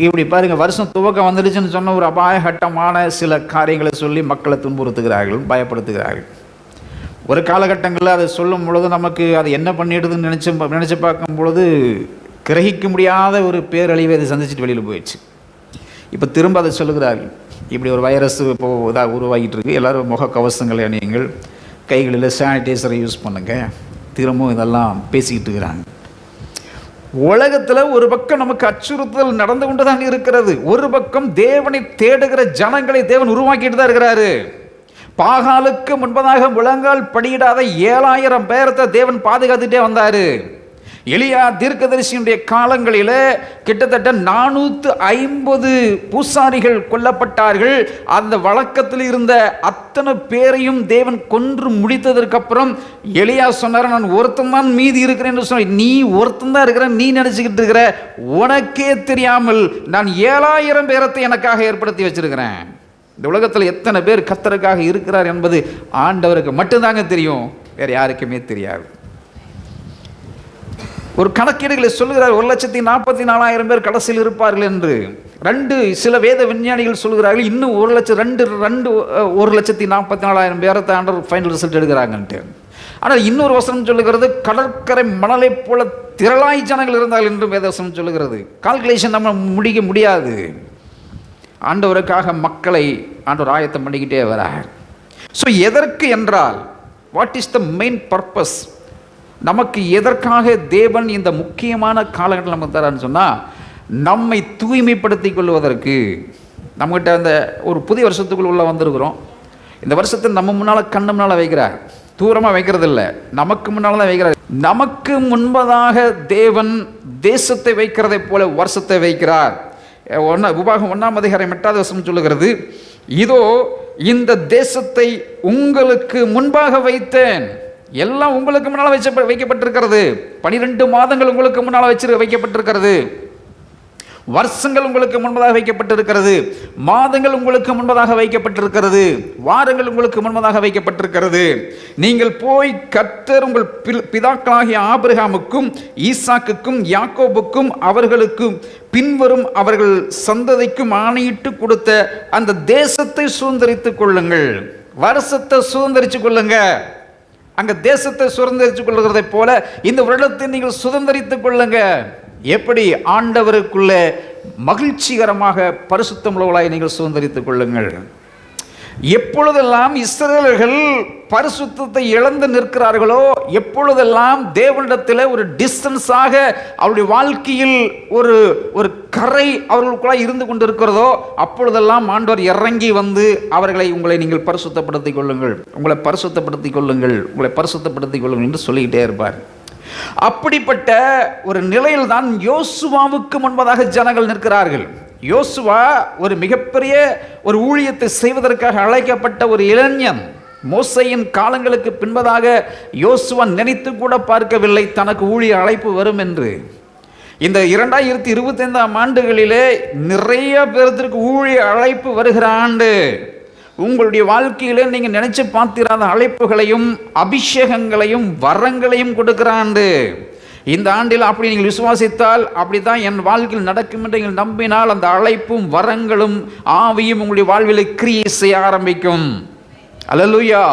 இப்படி பாருங்க, வருஷம் துவக்கம் வந்துடுச்சுன்னு சொன்ன ஒரு அபாயகட்டமான சில காரியங்களை சொல்லி மக்களை துன்புறுத்துகிறார்கள், பயப்படுத்துகிறார்கள். ஒரு காலகட்டங்களில் அதை சொல்லும் பொழுது நமக்கு அது என்ன பண்ணிடுதுன்னு நினச்சி பார்க்கும் பொழுது கிரகிக்க முடியாத ஒரு பேரழிவை அதை சந்திச்சுட்டு வெளியில் போயிடுச்சு. இப்போ திரும்ப அதை சொல்லுகிறார்கள், இப்படி ஒரு வைரஸ் இப்போது இதாக உருவாகிட்டு இருக்கு, எல்லோரும் முகக்கவசங்களை அணியுங்கள், கைகளில் சானிடைசரை யூஸ் பண்ணுங்க, திரும்பவும் இதெல்லாம் பேசிக்கிட்டு இருக்கிறாங்க. உலகத்தில் ஒரு பக்கம் நமக்கு அச்சுறுத்தல் நடந்து கொண்டு தான் இருக்கிறது, ஒரு பக்கம் தேவனை தேடுகிற ஜனங்களை தேவன் உருவாக்கிட்டு தான் இருக்கிறாரு. பாகாலுக்கு முன்பதாக முழங்கால் படியிடாத 7000 பேரத்தை தேவன் பாதுகாத்துட்டே வந்தாரு. எலியா தீர்க்கதரிசியுடைய காலங்களில் கிட்டத்தட்ட 450 பூசாரிகள் கொல்லப்பட்டார்கள். அந்த வழக்கத்தில் இருந்த அத்தனை பேரையும் தேவன் கொன்று முடித்ததற்கு அப்புறம் எலியா சொன்னார், நான் ஒருத்தன் தான் மீதி இருக்கிறேன்னு சொன்ன. நீ ஒருத்தன் தான் இருக்கிற, நீ நினைச்சுக்கிட்டு இருக்கிற, உனக்கே தெரியாமல் நான் 7000 பேரத்தை எனக்காக ஏற்படுத்தி வச்சிருக்கிறேன். இந்த உலகத்தில் எத்தனை பேர் கர்த்தருக்காக இருக்கிறார் என்பது ஆண்டவருக்கு மட்டும்தாங்க தெரியும், வேற யாருக்குமே தெரியாது. ஒரு கணக்கீடுகளை சொல்லுகிறார், 1,44,000 பேர் கடைசியில் இருப்பார்கள் என்று. சில வேத விஞ்ஞானிகள் சொல்கிறார்கள் இன்னும் 1,44,000 பேரை ஆண்டவர் ஃபைனல் ரிசல்ட் எடுக்கிறாங்கன்ட்டு. ஆனால் இன்னொரு வசனம் சொல்லுகிறது, கடற்கரை மணலை போல திரளாய் ஜனங்கள் இருந்தார்கள் என்று வேதவசனம் சொல்லுகிறது. கால்குலேஷன் நம்ம முடிக்க முடியாது. ஆண்டவருக்காக மக்களை ஆண்டவர் ஆயத்தம் பண்ணிக்கிட்டே வரார். ஸோ எதற்கு என்றால், what is the main purpose? நமக்கு எதற்காக தேவன் இந்த முக்கியமான காலகட்டத்தில் நமக்கு தரான்னு சொன்னால், நம்மை தூய்மைப்படுத்திக் கொள்வதற்கு. நம்மகிட்ட அந்த ஒரு புதிய வருஷத்துக்குள்ள உள்ள வந்திருக்கிறோம். இந்த வருஷத்தை நம்ம முன்னால் கண்ணு முன்னால் வைக்கிறார், தூரமாக வைக்கிறது இல்லை, நமக்கு முன்னால் தான் வைக்கிறார். நமக்கு முன்பதாக தேவன் தேசத்தை வைக்கிறதை போல வருஷத்தை வைக்கிறார். உபாகம் 1:8 சொல்லுகிறது, இதோ இந்த தேசத்தை உங்களுக்கு முன்பாக வைத்தேன். எல்லாம் உங்களுக்கு முன்னால் வைக்கப்பட்டிருக்கிறது. 12 மாதங்கள் உங்களுக்கு முன்னால் வைக்கப்பட்டிருக்கிறது. வருஷங்கள் உங்களுக்கு முன்பதாக வைக்கப்பட்டிருக்கிறது. மாதங்கள் உங்களுக்கு முன்பதாக வைக்கப்பட்டிருக்கிறது. வாரங்கள் உங்களுக்கு முன்பதாக வைக்கப்பட்டிருக்கிறது. நீங்கள் போய் கர்த்தர் உங்கள் பிதாக்களாகிய ஆபிரகாமுக்கும் ஈசாக்குக்கும் யாக்கோபுக்கும் அவர்களுக்கும் பின்வரும் அவர்கள் சந்ததிக்கும் ஆணையிட்டு கொடுத்த அந்த தேசத்தை சுதந்திரித்துக் கொள்ளுங்கள். வருஷத்தை சுதந்திரித்துக் கொள்ளுங்க. அங்க தேசத்தை சுதந்திரித்துக் கொள்ளுகிறதை போல இந்த வருடத்தை நீங்கள் சுதந்திரித்துக் கொள்ளுங்க. எப்படி? ஆண்டவருக்குள்ள மகிழ்ச்சிகரமாக பரிசுத்தமுள்ளவர்களாய் நீங்கள் சுதந்திரித்துக் கொள்ளுங்கள். எப்பொழுதெல்லாம் இஸ்ரவேலர்கள் பரிசுத்தத்தை இழந்து நிற்கிறார்களோ, எப்பொழுதெல்லாம் தேவனிடத்தில் ஒரு டிஸ்டன்ஸாக அவருடைய வாழ்க்கையில் ஒரு கரை அவர்களுக்குள்ளாய் இருந்து கொண்டிருக்கிறதோ, அப்பொழுதெல்லாம் ஆண்டவர் இறங்கி வந்து உங்களை நீங்கள் பரிசுத்தப்படுத்திக் கொள்ளுங்கள், உங்களை பரிசுத்தப்படுத்திக் கொள்ளுங்கள், உங்களை பரிசுத்தப்படுத்திக் கொள்ளுங்கள் என்று சொல்லிக்கிட்டே இருப்பார். அப்படிப்பட்ட ஒரு நிலையில் தான் யோசுவாவுக்கு முன்பதாக ஜனங்கள் நிற்கிறார்கள். யோசுவா ஒரு மிகப்பெரிய ஒரு ஊழியத்தை செய்வதற்காக அழைக்கப்பட்ட ஒரு இளைஞன். மோசையின் காலங்களுக்கு பின்பதாக யோசுவா நினைத்து கூட பார்க்கவில்லை தனக்கு ஊழிய அழைப்பு வரும் என்று. இந்த 2025 ஆண்டுகளிலே நிறைய பேருக்கு ஊழிய அழைப்பு வருகிற ஆண்டு. உங்களுடைய வாழ்க்கையிலே நீங்கள் நினைச்சு பார்த்திராத அழைப்புகளையும் அபிஷேகங்களையும் வரங்களையும் கொடுக்கிற ஆண்டு. இந்த ஆண்டில் அப்படி நீங்கள் விசுவாசித்தால், அப்படித்தான் என் வாழ்க்கையில் நடக்கும் என்று நீங்கள் நம்பினால், அந்த அழைப்பும் வரங்களும் ஆவியும் உங்களுடைய வாழ்வில் கிரியை செய்ய ஆரம்பிக்கும். அல்லேலூயா.